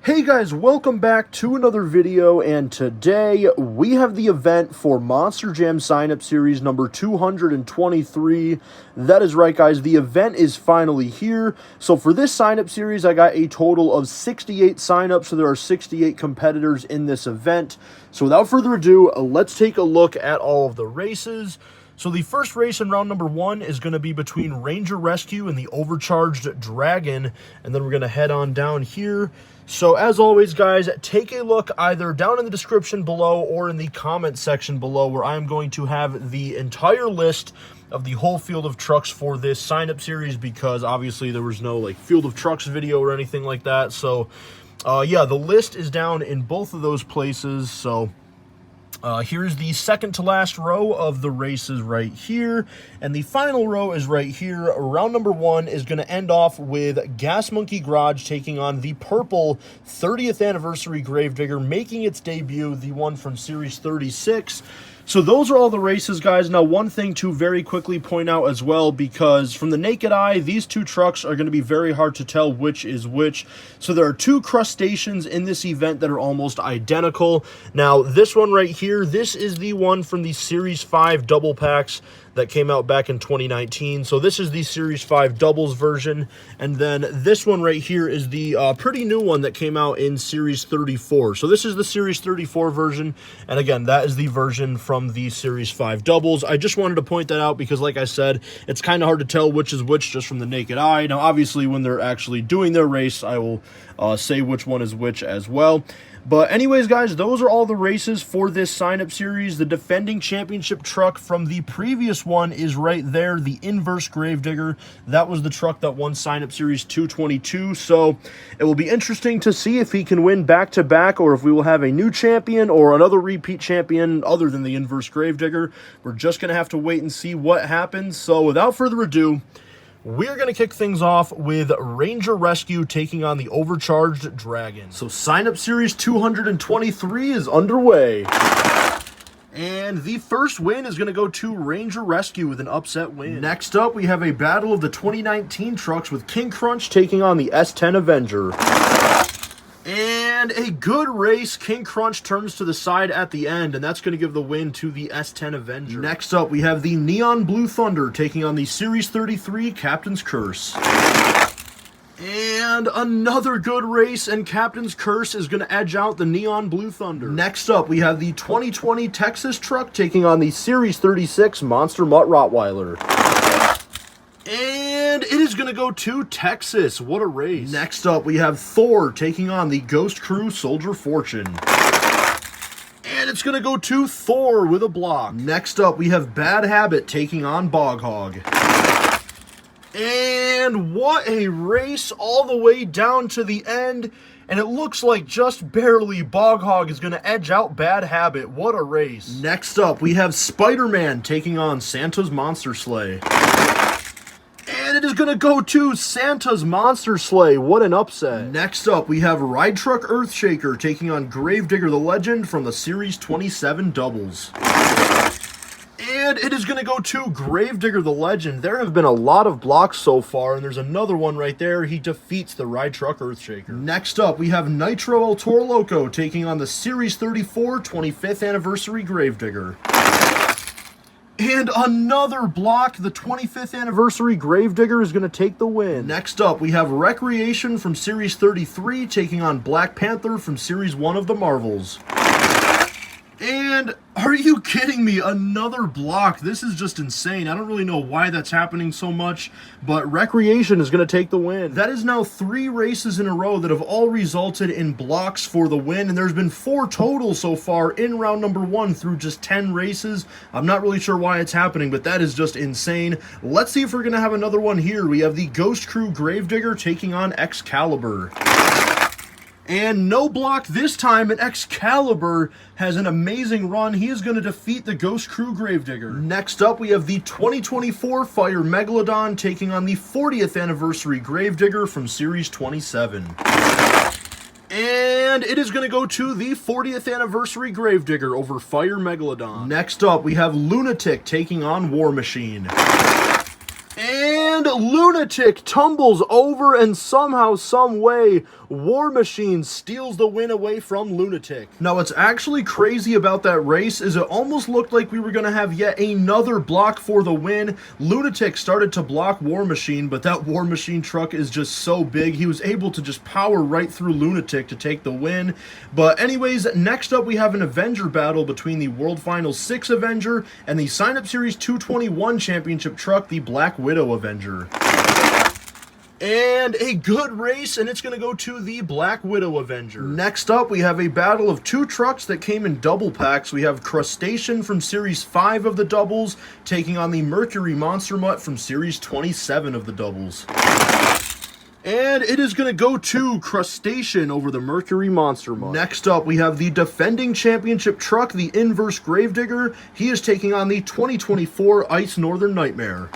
Hey guys, welcome back to another video, and today we have the event for Monster Jam sign-up series number 223. That is right guys, the event is finally here. So for this sign-up series, I got a total of 68 sign-ups, so there are 68 competitors in this event. So without further ado, let's take a look at all of the races. So the first race in round number 1 is going to be between Ranger Rescue and the Overcharged Dragon, and then we're going to head on down here. So as always guys, take a look either down in the description below or in the comment section below, where I'm going to have the entire list of the whole field of trucks for this sign-up series, because obviously there was no like field of trucks video or anything like that. So yeah, the list is down in both of those places. So here's the second to last row of the races right here, and the final row is right here. Round number 1 is going to end off with Gas Monkey Garage taking on the purple 30th anniversary Gravedigger, making its debut, the one from Series 36. So those are all the races, guys. Now, one thing to very quickly point out as well, because from the naked eye, these two trucks are going to be very hard to tell which is which. So there are two Crushstations in this event that are almost identical. Now, this one right here, this is the one from the Series 5 double packs that came out back in 2019. So this is the Series 5 doubles version, and then this one right here is the pretty new one that came out in Series 34. So this is the Series 34 version, and again, that is the version from the Series 5 doubles. I just wanted to point that out because, like I said, it's kind of hard to tell which is which just from the naked eye. Now, obviously, when they're actually doing their race, I will say which one is which as well. But anyways, guys, those are all the races for this sign-up series. The defending championship truck from the previous one is right there, the Inverse Gravedigger. That was the truck that won sign-up series 222. So it will be interesting to see if he can win back-to-back, or if we will have a new champion or another repeat champion other than the Inverse Gravedigger. We're just going to have to wait and see what happens. So without further ado, we're going to kick things off with Ranger Rescue taking on the Overcharged Dragon. So sign-up series 223 is underway. And the first win is going to go to Ranger Rescue with an upset win. Next up, we have a battle of the 2019 trucks with King Crunch taking on the S10 Avenger. And a good race. King Crunch turns to the side at the end, and that's going to give the win to the S10 Avenger. Next up, we have the Neon Blue Thunder taking on the Series 33 Captain's Curse. And another good race, and Captain's Curse is going to edge out the Neon Blue Thunder. Next up, we have the 2020 Texas truck taking on the Series 36 Monster Mutt Rottweiler. And it is going to go to Texas. What a race. Next up, we have Thor taking on the Ghost Crew Soldier Fortune. And it's going to go to Thor with a block. Next up, we have Bad Habit taking on Bog Hog. And what a race all the way down to the end. And it looks like just barely Bog Hog is going to edge out Bad Habit. What a race. Next up, we have Spider-Man taking on Santa's Monster Sleigh. And it is going to go to Santa's Monster Sleigh. What an upset. Next up, we have Ride Truck Earthshaker taking on Gravedigger the Legend from the Series 27 doubles. And it is going to go to Gravedigger the Legend. There have been a lot of blocks so far, and there's another one right there. He defeats the Ride Truck Earthshaker. Next up, we have Nitro El Toro Loco taking on the Series 34 25th Anniversary Gravedigger. And another block. The 25th Anniversary Gravedigger is going to take the win. Next up, we have Recreation from Series 33 taking on Black Panther from Series 1 of the Marvels. And are you kidding me? Another block. This is just insane. I don't really know why that's happening so much, but Recreation is going to take the win. That is now 3 races in a row that have all resulted in blocks for the win, and there's been 4 total so far in round number 1 through just 10 races. I'm not really sure why it's happening, but that is just insane. Let's see if we're going to have another one here. We have the Ghost Crew Gravedigger taking on Excalibur. And no block this time, and Excalibur has an amazing run. He is going to defeat the Ghost Crew Gravedigger. Next up, we have the 2024 Fire Megalodon taking on the 40th Anniversary Gravedigger from Series 27. And it is going to go to the 40th Anniversary Gravedigger over Fire Megalodon. Next up, we have Lunatic taking on War Machine. And Lunatic tumbles over, and somehow, some way, War Machine steals the win away from Lunatic. Now, what's actually crazy about that race is it almost looked like we were going to have yet another block for the win. Lunatic started to block War Machine, but that War Machine truck is just so big. He was able to just power right through Lunatic to take the win. But anyways, next up we have an Avenger battle between the World Finals 6 Avenger and the Sign Up Series 221 Championship truck, the Black Widow Avenger. And a good race, and it's going to go to the Black Widow Avenger. Next up, we have a battle of two trucks that came in double packs. We have Crushstation from Series 5 of the doubles, taking on the Mercury Monster Mutt from Series 27 of the doubles. And it is going to go to Crushstation over the Mercury Monster Mutt. Next up, we have the defending championship truck, the Inverse Gravedigger. He is taking on the 2024 Ice Northern Nightmare.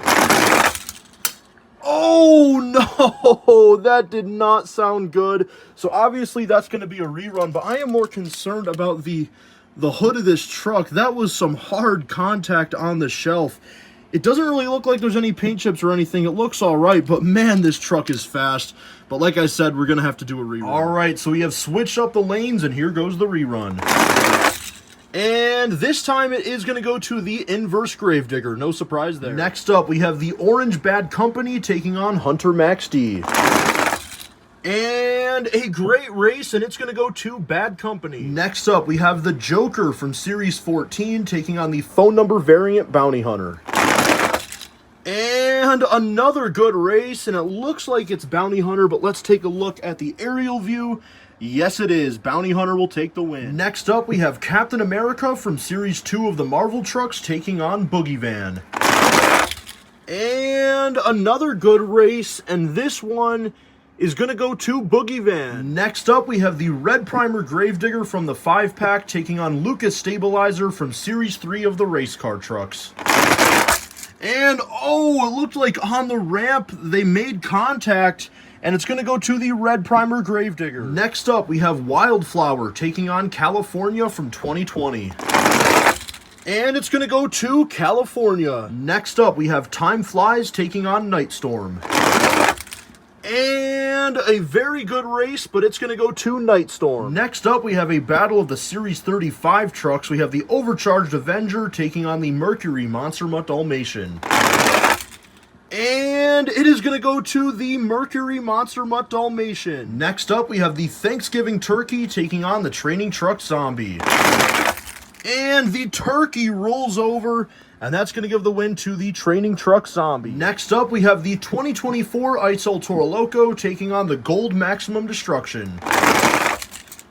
Oh no, that did not sound good. So obviously that's going to be a rerun, but I am more concerned about the hood of this truck. That was some hard contact on the shelf. It doesn't really look like there's any paint chips or anything. It looks all right, but man, this truck is fast. But like I said, we're going to have to do a rerun. All right, so we have switched up the lanes, and here goes the rerun. And this time it is going to go to the Inverse Gravedigger. No surprise there. Next up, we have the Orange Bad Company taking on Hunter Max D. And a great race, and it's going to go to Bad Company. Next up, we have the Joker from Series 14 taking on the phone number variant Bounty Hunter. And another good race, and it looks like it's Bounty Hunter, but let's take a look at the aerial view. Yes, it is. Bounty Hunter will take the win. Next up, we have Captain America from Series 2 of the Marvel trucks taking on Boogie Van. And another good race, and this one is going to go to Boogie Van. Next up, we have the Red Primer Gravedigger from the 5-pack taking on Lucas Stabilizer from Series 3 of the race car trucks. And, oh, it looked like on the ramp they made contact, and it's going to go to the Red Primer Gravedigger. Next up, we have Wildflower taking on California from 2020. And it's going to go to California. Next up, we have Time Flies taking on Nightstorm. And a very good race, but it's going to go to Nightstorm. Next up, we have a battle of the Series 35 trucks. We have the Overcharged Avenger taking on the Mercury Monster Mutt Dalmatian. And it is going to go to the Mercury Monster Mutt Dalmatian. Next up, we have the Thanksgiving Turkey taking on the Training Truck Zombie. And the Turkey rolls over, and that's going to give the win to the Training Truck Zombie. Next up, we have the 2024 Ice El Toro Loco taking on the Gold Maximum Destruction.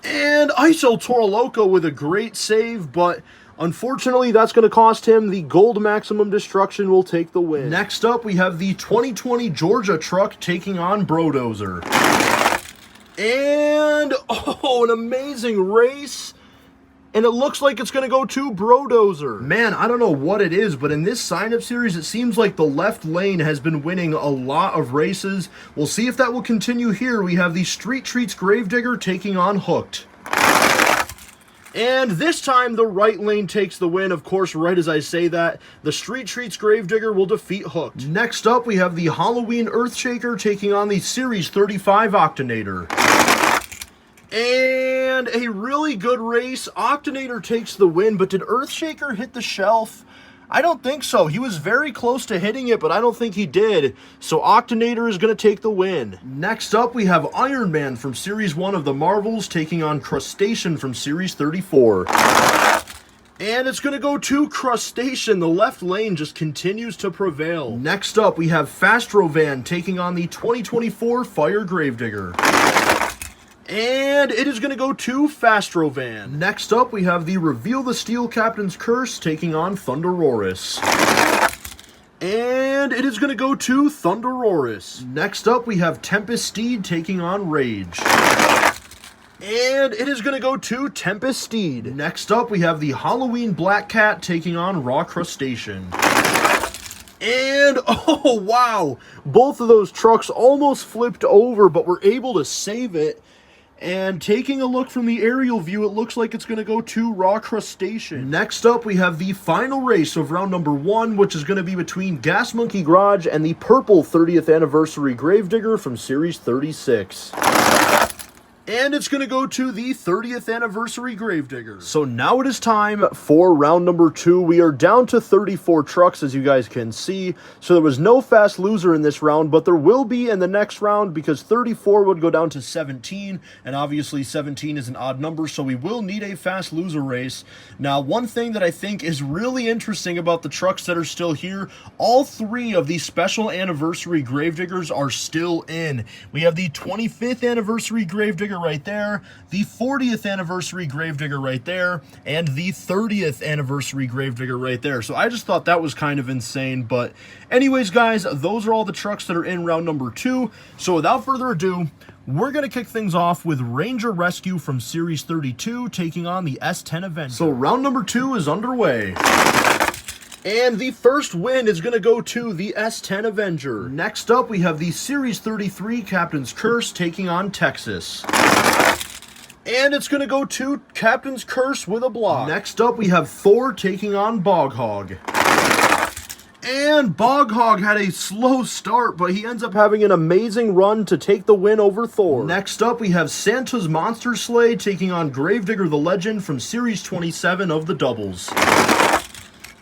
And Ice El Toro Loco with a great save, but unfortunately, that's going to cost him. The Gold Maximum Destruction will take the win. Next up, we have the 2020 Georgia truck taking on Brodozer. And, oh, an amazing race. And it looks like it's going to go to Brodozer. Man, I don't know what it is, but in this sign-up series, it seems like the left lane has been winning a lot of races. We'll see if that will continue here. We have the Street Treats Gravedigger taking on Hooked. And this time, the right lane takes the win. Of course, right as I say that, the Street Treats Gravedigger will defeat Hooked. Next up, we have the Halloween Earthshaker taking on the Series 35 Octanator. And a really good race. Octanator takes the win, but did Earthshaker hit the shelf? I don't think so. He was very close to hitting it, but I don't think he did. So Octanator is going to take the win. Next up, we have Iron Man from Series 1 of the Marvels taking on Crushstation from Series 34. And it's going to go to Crushstation. The left lane just continues to prevail. Next up, we have Fastrovan taking on the 2024 Fire Gravedigger. And it is going to go to Fastrovan. Next up, we have the Reveal the Steel Captain's Curse taking on Thunderoris. And it is going to go to Thunderoris. Next up, we have Tempest Steed taking on Rage. And it is going to go to Tempest Steed. Next up, we have the Halloween Black Cat taking on Raw Crushstation. And, oh, wow, both of those trucks almost flipped over, but were able to save it. And taking a look from the aerial view, it looks like it's going to go to Raw Crushstation. Next up, we have the final race of round number 1, which is going to be between Gas Monkey Garage and the purple 30th Anniversary Gravedigger from Series 36. And it's going to go to the 30th Anniversary Gravedigger. So now it is time for round number 2. We are down to 34 trucks, as you guys can see. So there was no fast loser in this round, but there will be in the next round because 34 would go down to 17. And obviously 17 is an odd number, so we will need a fast loser race. Now, one thing that I think is really interesting about the trucks that are still here, all 3 of these special anniversary Gravediggers are still in. We have the 25th Anniversary Gravedigger right there, the 40th Anniversary Gravedigger right there, and the 30th Anniversary Gravedigger right there. So I just thought that was kind of insane. But anyways, guys, those are all the trucks that are in round number 2. So without further ado, we're going to kick things off with Ranger Rescue from Series 32 taking on the S10 Avenger. So round number 2 is underway. And the first win is going to go to the S10 Avenger. Next up, we have the Series 33 Captain's Curse taking on Texas. And it's going to go to Captain's Curse with a block. Next up, we have Thor taking on Bog Hog. And Bog Hog had a slow start, but he ends up having an amazing run to take the win over Thor. Next up, we have Santa's Monster Sleigh taking on Gravedigger the Legend from Series 27 of the doubles.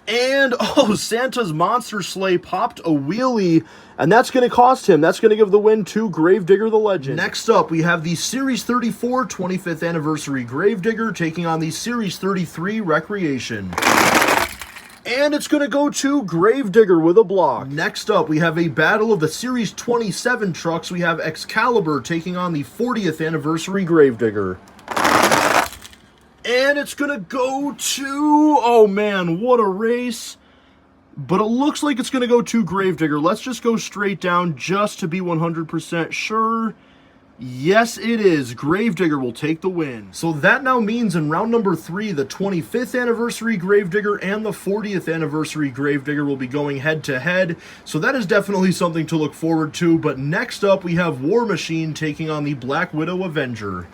And, oh, Santa's Monster Sleigh popped a wheelie, and that's going to cost him. That's going to give the win to Gravedigger the Legend. Next up, we have the Series 34 25th Anniversary Gravedigger taking on the Series 33 Recreation. And it's going to go to Gravedigger with a block. Next up, we have a battle of the Series 27 trucks. We have Excalibur taking on the 40th Anniversary Gravedigger. And it's going to go to, oh man, what a race. But it looks like it's going to go to Gravedigger. Let's just go straight down just to be 100% sure. Yes, it is. Gravedigger will take the win. So that now means in round number 3, the 25th Anniversary Gravedigger and the 40th Anniversary Gravedigger will be going head to head. So that is definitely something to look forward to. But next up, we have War Machine taking on the Black Widow Avenger.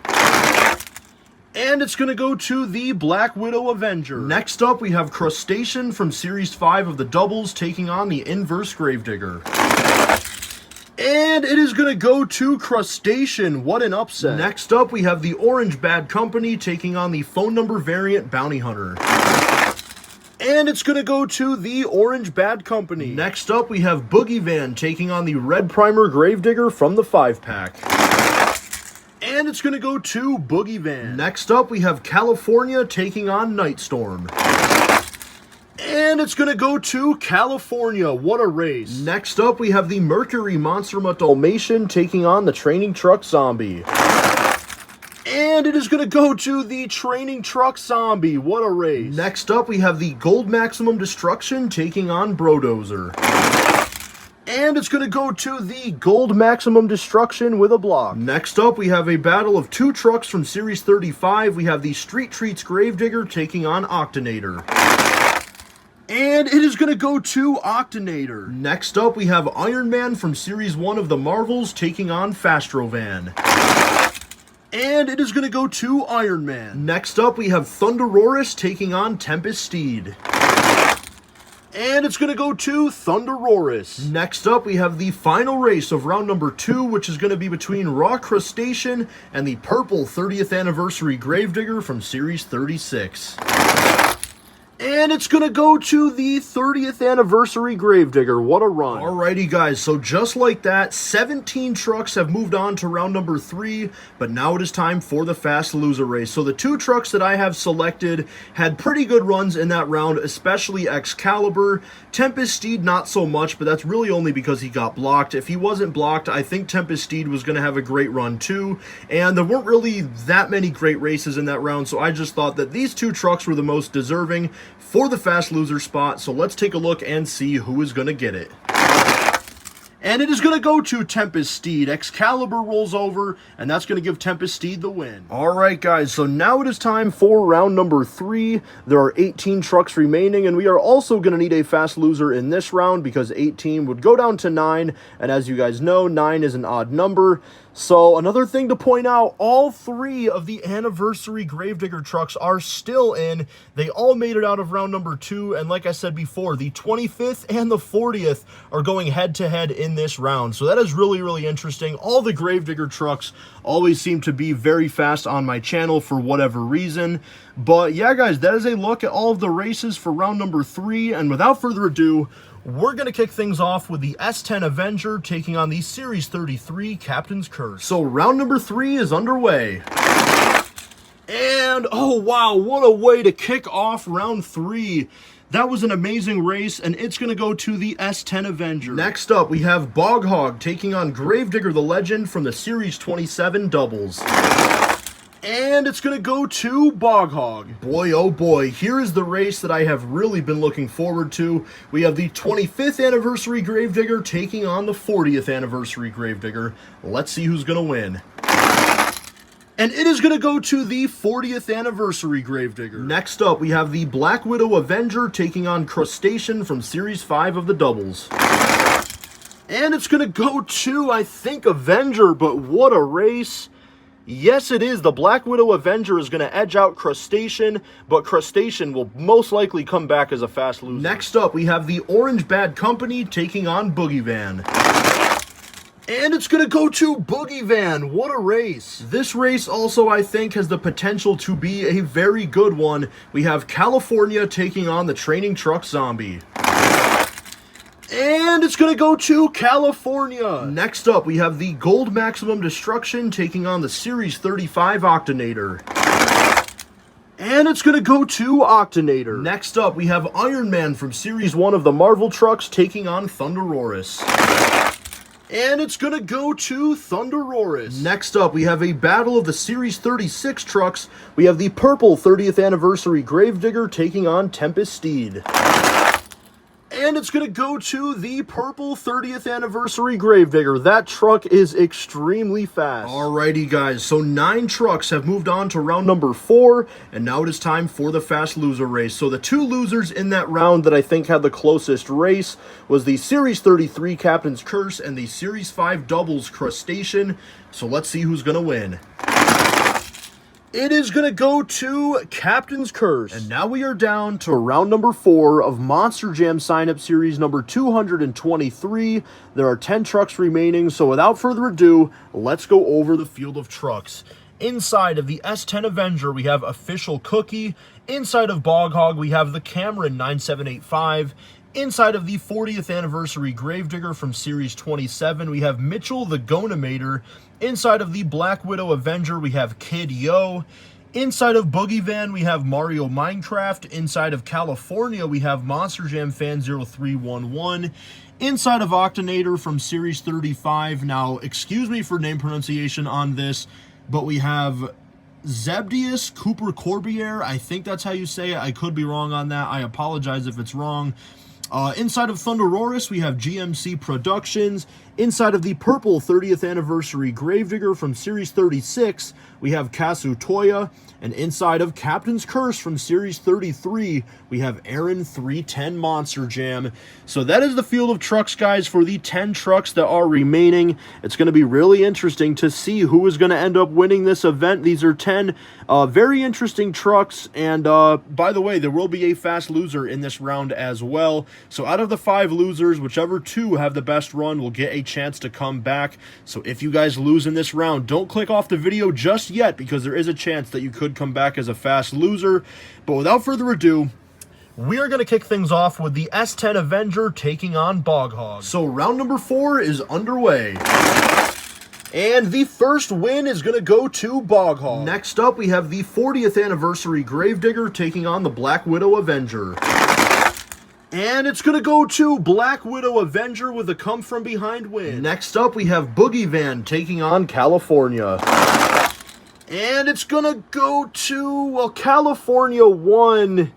And it's going to go to the Black Widow Avenger. Next up, we have Crushstation from Series 5 of the doubles taking on the Inverse Gravedigger. And it is going to go to Crushstation. What an upset. Next up, we have the Orange Bad Company taking on the phone number variant Bounty Hunter. And it's going to go to the Orange Bad Company. Next up, we have Boogie Van taking on the Red Primer Gravedigger from the 5-pack. And it's going to go to Boogie Van. Next up, we have California taking on Nightstorm. And it's going to go to California. What a race. Next up, we have the Mercury Monster Mutt Dalmatian taking on the Training Truck Zombie. And it is going to go to the Training Truck Zombie. What a race. Next up, we have the Gold Maximum Destruction taking on Brodozer. And it's going to go to the Gold Maximum Destruction with a block. Next up, we have a battle of 2 trucks from Series 35. We have the Street Treats Gravedigger taking on Octanator. And it is going to go to Octanator. Next up, we have Iron Man from Series 1 of the Marvels taking on Fastrovan. And it is going to go to Iron Man. Next up, we have Thunderoris taking on Tempest Steed. And it's going to go to Thunderoris. Next up, we have the final race of round number 2, which is going to be between Raw Crushstation and the purple 30th Anniversary Gravedigger from Series 36. And it's going to go to the 30th Anniversary Gravedigger. What a run. Alrighty, guys. So just like that, 17 trucks have moved on to round number 3. But now it is time for the Fast Loser race. So the 2 trucks that I have selected had pretty good runs in that round, especially Excalibur. Tempest Steed, not so much, but that's really only because he got blocked. If he wasn't blocked, I think Tempest Steed was going to have a great run too. And there weren't really that many great races in that round, so I just thought that these 2 trucks were the most deserving for the Fast Loser spot. So let's take a look and see who is going to get it. And it is going to go to Tempest Steed. Excalibur rolls over, and that's going to give Tempest Steed the win. Alright, guys, so now it is time for round number 3. There are 18 trucks remaining, and we are also going to need a Fast Loser in this round because 18 would go down to 9, and as you guys know, 9 is an odd number. So another thing to point out, all 3 of the anniversary Gravedigger trucks are still in. They all made it out of round number 2, and like I said before, the 25th and the 40th are going head-to-head in this round. So that is really, really interesting. All the Gravedigger trucks always seem to be very fast on my channel for whatever reason. But yeah, guys, that is a look at all of the races for round number 3, and without further ado, we're going to kick things off with the S10 Avenger taking on the Series 33 Captain's Curse. So round number 3 is underway. And, oh wow, what a way to kick off round 3. That was an amazing race, and it's going to go to the S10 Avenger. Next up, we have Bog Hog taking on Gravedigger the Legend from the Series 27 Doubles. And it's going to go to Bog Hog. Boy, oh boy, here is the race that I have really been looking forward to. We have the 25th anniversary Gravedigger taking on the 40th anniversary Gravedigger. Let's see who's going to win. And it is going to go to the 40th anniversary Gravedigger. Next up, we have the Black Widow Avenger taking on Crushstation from Series 5 of the Doubles. And it's going to go to, I think, Avenger, but what a race. Yes, it is. The Black Widow Avenger is going to edge out Crushstation, but Crushstation will most likely come back as a fast loser. Next up, we have the Orange Bad Company taking on Boogie Van. And it's going to go to Boogie Van. What a race. This race also, I think, has the potential to be a very good one. We have California taking on the Training Truck Zombie. And it's going to go to California. Next up, we have the Gold Maximum Destruction taking on the Series 35 Octanator. And it's going to go to Octanator. Next up, we have Iron Man from Series 1 of the Marvel Trucks taking on Thunderoris. And it's going to go to Thunderoris. Next up, we have a battle of the Series 36 trucks. We have the Purple 30th Anniversary Gravedigger taking on Tempest Steed. And it's going to go to the Purple 30th Anniversary Gravedigger. That truck is extremely fast. Alrighty, guys. So 9 trucks have moved on to round number 4. And now it is time for the fast loser race. So the 2 losers in that round that I think had the closest race was the Series 33 Captain's Curse and the Series 5 Doubles Crushstation. So let's see who's going to win. It is going to go to Captain's Curse. And now we are down to round number 4 of Monster Jam sign-up series number 223. There are 10 trucks remaining, so without further ado, let's go over the field of trucks. Inside of the S10 Avenger, we have Official Cookie. Inside of Bog Hog, we have the Cameron 9785. Inside of the 40th Anniversary Gravedigger from Series 27, we have Mitchell the Gonamator. Inside of the Black Widow Avenger, we have Kid Yo. Inside of Boogie Van, we have Mario Minecraft. Inside of California, we have Monster Jam Fan 0311. Inside of Octanator from Series 35. Now, excuse me for name pronunciation on this, but we have Zebdius Cooper Corbiere. I think that's how you say it. I could be wrong on that. I apologize if it's wrong. Inside of Thunderoris, we have GMC Productions. Inside of the Purple 30th Anniversary Gravedigger from Series 36, we have Kasu Toya. And inside of Captain's Curse from Series 33, we have Aaron 310 Monster Jam. So that is the field of trucks, guys, for the 10 trucks that are remaining. It's going to be really interesting to see who is going to end up winning this event. These are 10 very interesting trucks. And by the way, there will be a fast loser in this round as well. So out of the 5 losers, whichever 2 have the best run will get a chance to come back. So if you guys lose in this round, don't click off the video just yet, because there is a chance that you could come back as a fast loser. But without further ado, we are going to kick things off with the S10 Avenger taking on Bog Hog. So round number 4 is underway. And the first win is going to go to Bog Hog. Next up, we have the 40th Anniversary Gravedigger taking on the Black Widow Avenger. And it's going to go to Black Widow Avenger with a come-from-behind win. Next up, we have Boogie Van taking on California. And it's going to go to, well, California won,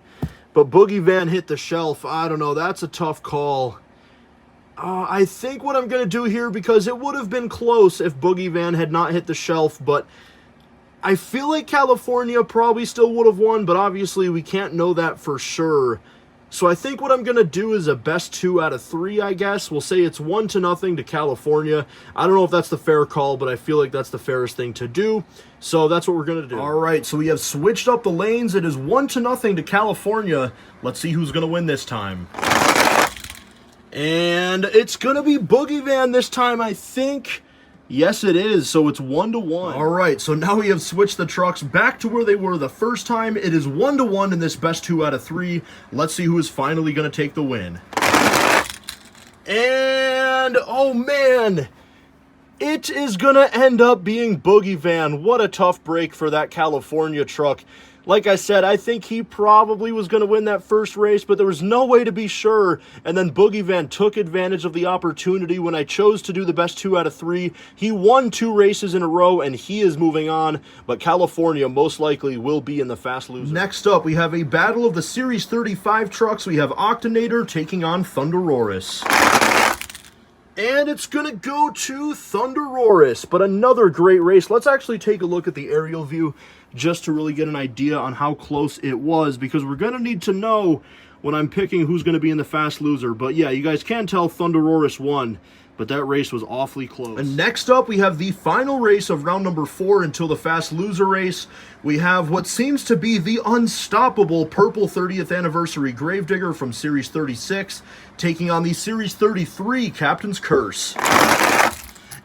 but Boogie Van hit the shelf. I don't know. That's a tough call. I think what I'm going to do here, because it would have been close if Boogie Van had not hit the shelf, but I feel like California probably still would have won, but obviously we can't know that for sure. So I think what I'm going to do is a best 2 out of 3, I guess. We'll say it's 1-0 to California. I don't know if that's the fair call, but I feel like that's the fairest thing to do. So that's what we're going to do. All right, so we have switched up the lanes. It is 1-0 to California. Let's see who's going to win this time. And it's going to be Boogie Van this time, I think. Yes, it is. So it's 1-1. All right, so now we have switched the trucks back to where they were the first time. It is 1-1 in this best 2 out of 3. Let's see who is finally going to take the win. And, oh man, it is going to end up being Boogie Van. What a tough break for that California truck. Like I said, I think he probably was going to win that first race, but there was no way to be sure. And then Boogie Van took advantage of the opportunity when I chose to do the best 2 out of 3. He won 2 races in a row, and he is moving on. But California most likely will be in the fast loser. Next up, we have a battle of the Series 35 trucks. We have Octanator taking on Thunderoris. And it's going to go to Thunderoris, but another great race. Let's actually take a look at the aerial view just to really get an idea on how close it was, because we're going to need to know when I'm picking who's going to be in the fast loser. But yeah, you guys can tell Thunderoris won, but that race was awfully close. And next up, we have the final race of round number 4 until the fast loser race. We have what seems to be the unstoppable purple 30th anniversary Gravedigger from Series 36, taking on the Series 33 Captain's Curse.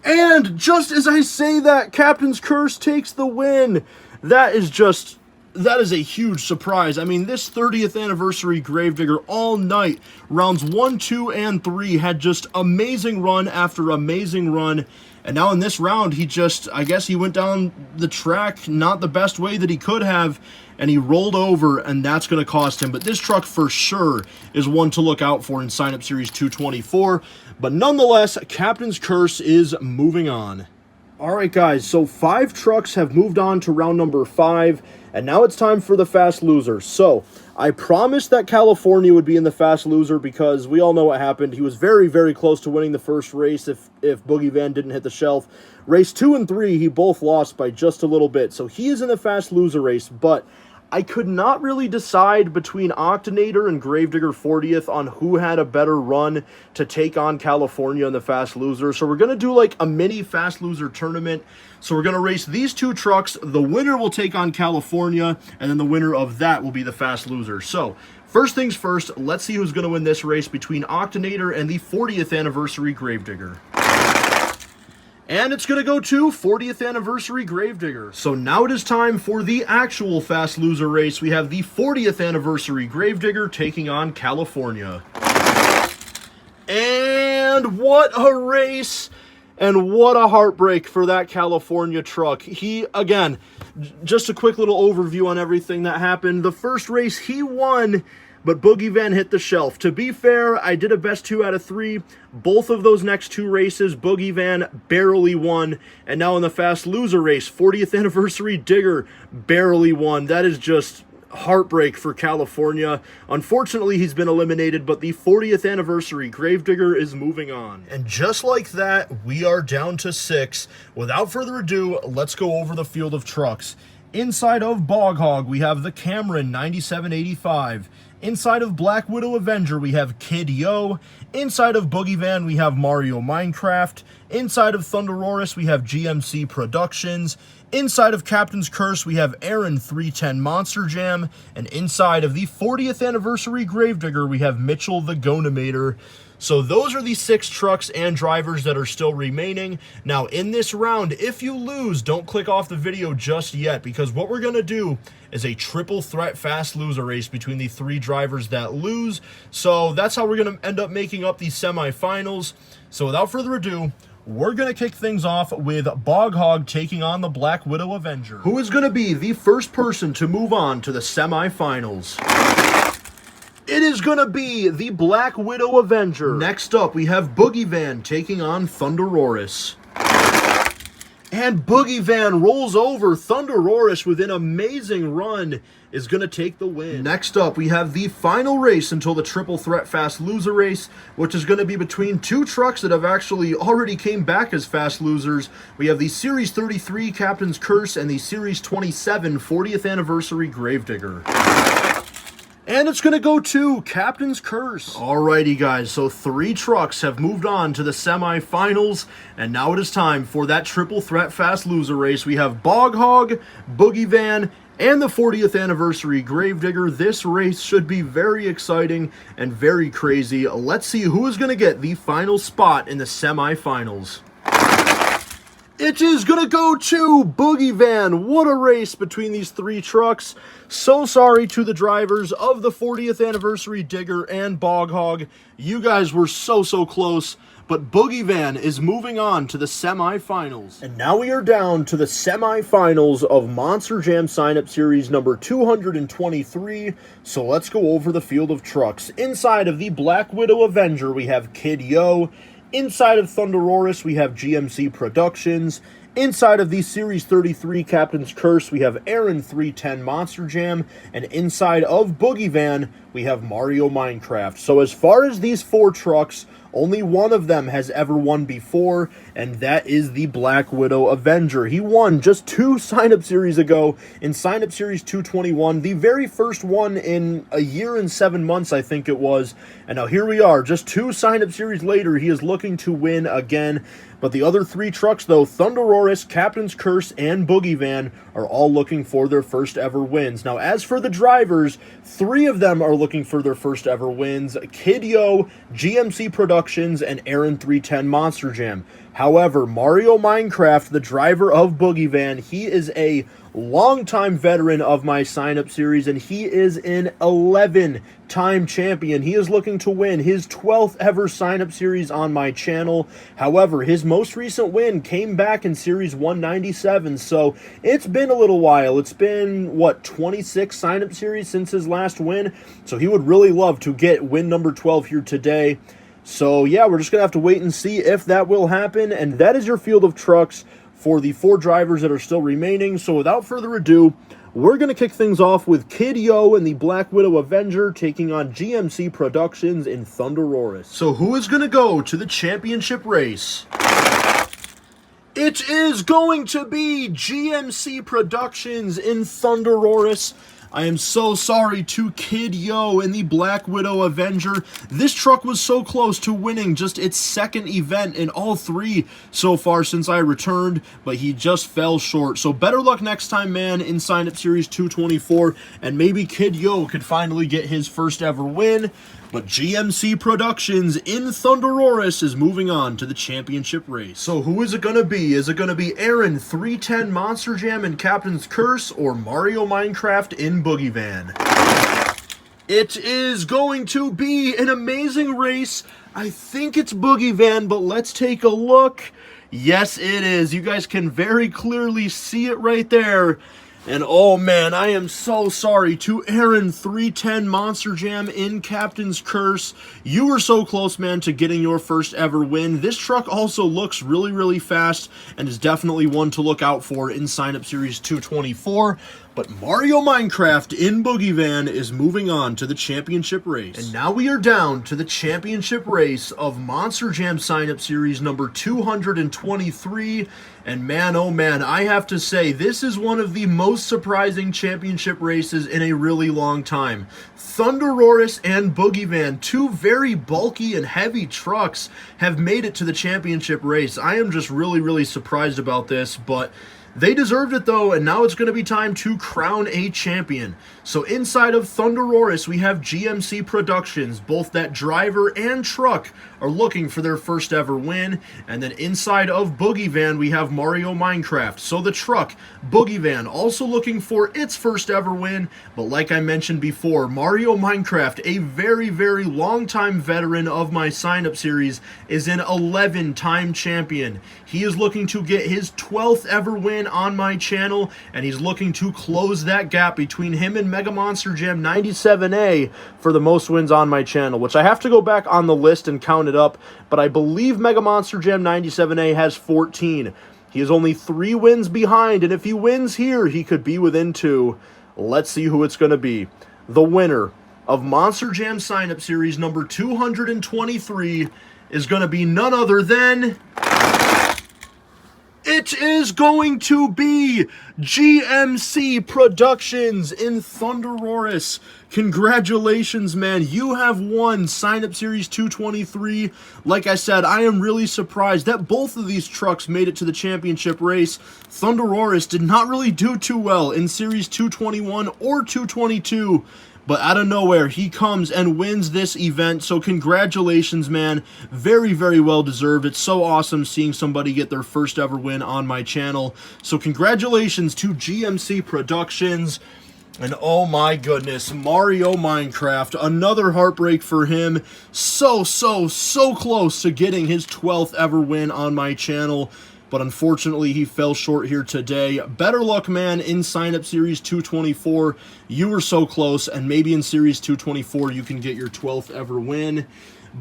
And just as I say that, Captain's Curse takes the win. That is a huge surprise. I mean, this 30th anniversary Gravedigger all night, rounds 1, 2, and 3, had just amazing run after amazing run. And now in this round, I guess he went down the track not the best way that he could have, and he rolled over, and that's going to cost him. But this truck for sure is one to look out for in Sign-Up Series 224. But nonetheless, Captain's Curse is moving on. All right, guys, so 5 trucks have moved on to round number 5, and now it's time for the fast loser. So I promised that California would be in the fast loser because we all know what happened. He was very, very close to winning the first race if Boogie Van didn't hit the shelf. Race 2 and 3, he both lost by just a little bit. So he is in the fast loser race, but I could not really decide between Octanator and Gravedigger 40th on who had a better run to take on California in the fast loser. So we're going to do like a mini fast loser tournament. So we're going to race these 2 trucks. The winner will take on California, and then the winner of that will be the fast loser. So first things first, let's see who's going to win this race between Octanator and the 40th anniversary Gravedigger. And it's going to go to 40th anniversary Gravedigger. So now it is time for the actual fast loser race. We have the 40th anniversary Gravedigger taking on California. And what a race! And what a heartbreak for that California truck. He, again, just a quick little overview on everything that happened. The first race, he won, but Boogie Van hit the shelf. To be fair, I did a best 2 out of 3. Both of those next 2 races, Boogie Van barely won. And now in the fast loser race, 40th anniversary Digger barely won. That is just heartbreak for California. Unfortunately, he's been eliminated, but the 40th anniversary Gravedigger is moving on. And just like that, we are down to 6. Without further ado, let's go over the field of trucks. Inside of Bog Hog, we have the Cameron 9785. Inside of Black Widow Avenger, we have Kid Yo. Inside of Boogie Van, we have Mario Minecraft. Inside of Thunderoris, we have GMC Productions. Inside of Captain's Curse, we have Aaron 310 Monster Jam. And inside of the 40th anniversary Gravedigger, we have Mitchell the Gonamator. So those are the 6 trucks and drivers that are still remaining. Now in this round, if you lose, don't click off the video just yet, because what we're going to do is a triple threat fast loser race between the 3 drivers that lose. So that's how we're going to end up making up these semifinals. So without further ado, we're going to kick things off with Bog Hog taking on the Black Widow Avenger. Who is going to be the first person to move on to the semifinals? It is going to be the Black Widow Avenger. Next up, we have Boogie Van taking on Thunderoris. And Boogie Van rolls over. Thunderoris, with an amazing run, is going to take the win. Next up, we have the final race until the triple threat fast loser race, which is going to be between 2 trucks that have actually already came back as fast losers. We have the Series 33 Captain's Curse and the Series 27 40th anniversary Gravedigger. And it's going to go to Captain's Curse. Alrighty, guys, so 3 trucks have moved on to the semifinals, and now it is time for that triple threat fast loser race. We have Bog Hog, Boogie Van, and the 40th anniversary Gravedigger. This race should be very exciting and very crazy. Let's see who is going to get the final spot in the semifinals. It is going to go to Boogie Van. What a race between these 3 trucks. So sorry to the drivers of the 40th anniversary Digger and Bog Hog. You guys were so close, but Boogie Van is moving on to the semifinals. And now we are down to the semifinals of Monster Jam Sign-Up Series number 223. So let's go over the field of trucks. Inside of the Black Widow Avenger, we have Kid Yo. Inside of Thunderoris, we have GMC Productions. Inside of the Series 33 Captain's Curse, we have Aaron 310 Monster Jam. And inside of Boogie Van, we have Mario Minecraft. So as far as these 4 trucks, only one of them has ever won before, and that is the Black Widow Avenger. He won just 2 sign-up series ago in sign-up series 221, the very first one in a year and 7 months, I think it was. And now here we are, just 2 sign-up series later, he is looking to win again. But the other 3 trucks, though, Thunderoris, Captain's Curse, and Boogie Van, are all looking for their first ever wins. Now, as for the drivers, 3 of them are looking for their first ever wins: Kid Yo, GMC Productions, and Aaron 310 Monster Jam. However, Mario Minecraft, the driver of Boogie Van, he is a longtime veteran of my sign-up series, and he is an 11-time champion. He is looking to win his 12th ever sign-up series on my channel. However, his most recent win came back in Series 197, so it's been a little while. It's been, what, 26 sign-up series since his last win? So he would really love to get win number 12 here today. So yeah, we're just going to have to wait and see if that will happen, and that is your field of trucks for the 4 drivers that are still remaining. So without further ado, we're going to kick things off with Kid Yo and the Black Widow Avenger taking on GMC Productions in Thunderoris. So who is going to go to the championship race? It is going to be GMC Productions in Thunderoris. I am so sorry to Kid Yo and the Black Widow Avenger. This truck was so close to winning just its 2nd event in all 3 so far since I returned, but he just fell short. So better luck next time, man, in Sign-Up Series 224, and maybe Kid Yo could finally get his first ever win. But GMC Productions in Thunderoris is moving on to the championship race. So who is it going to be? Is it going to be Aaron 310 Monster Jam in Captain's Curse or Mario Minecraft in Boogie Van? It is going to be an amazing race. I think it's Boogie Van, but let's take a look. Yes, it is. You guys can very clearly see it right there. And oh man, I am so sorry to Aaron 310 Monster Jam in Captain's Curse. You were so close, man, to getting your first ever win. This truck also looks really fast and is definitely one to look out for in Sign-Up Series 224. But Mario Minecraft in Boogie Van is moving on to the championship race. And now we are down to the championship race of Monster Jam Sign-Up Series number 223. And man, oh man, I have to say, this is one of the most surprising championship races in a really long time. Thunderoris and Boogie Van, 2 very bulky and heavy trucks, have made it to the championship race. I am just really surprised about this, but they deserved it though, and now it's going to be time to crown a champion. So inside of Thunderoris, we have GMC Productions. Both that driver and truck are looking for their first ever win. And then inside of Boogie Van, we have Mario Minecraft. So the truck, Boogie Van, also looking for its first ever win. But like I mentioned before, Mario Minecraft, a very long-time veteran of my sign-up series, is an 11-time champion. He is looking to get his 12th ever win on my channel, and he's looking to close that gap between him and Mega Monster Jam 97A for the most wins on my channel, which I have to go back on the list and count it up, but I believe Mega Monster Jam 97A has 14. He is only 3 wins behind, and if he wins here, he could be within 2. Let's see who it's going to be. The winner of Monster Jam Sign-Up Series number 223 is going to be none other than... it is going to be GMC Productions in Thunderoris. Congratulations, man. You have won Sign Up Series 223. Like I said, I am really surprised that both of these trucks made it to the championship race. Thunderoris did not really do too well in Series 221 or 222. But out of nowhere, he comes and wins this event. So congratulations, man. Very, very well deserved. It's so awesome seeing somebody get their first ever win on my channel. So congratulations to GMC Productions. And oh my goodness, Mario Minecraft, another heartbreak for him. So close to getting his 12th ever win on my channel. But unfortunately, he fell short here today. Better luck, man, in Sign Up Series 224. You were so close, and maybe in Series 224 you can get your 12th ever win.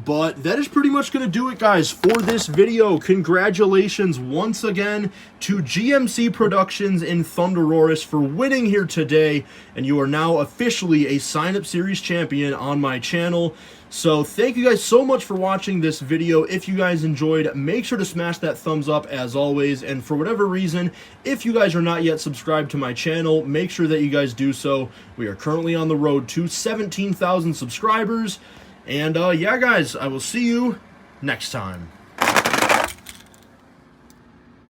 But that is pretty much going to do it, guys, for this video. Congratulations once again to GMC Productions in Thunderoris for winning here today. And you are now officially a Sign Up Series champion on my channel. So thank you guys so much for watching this video. If you guys enjoyed, make sure to smash that thumbs up as always. And for whatever reason, if you guys are not yet subscribed to my channel, make sure that you guys do so. We are currently on the road to 17,000 subscribers. And yeah, guys, I will see you next time.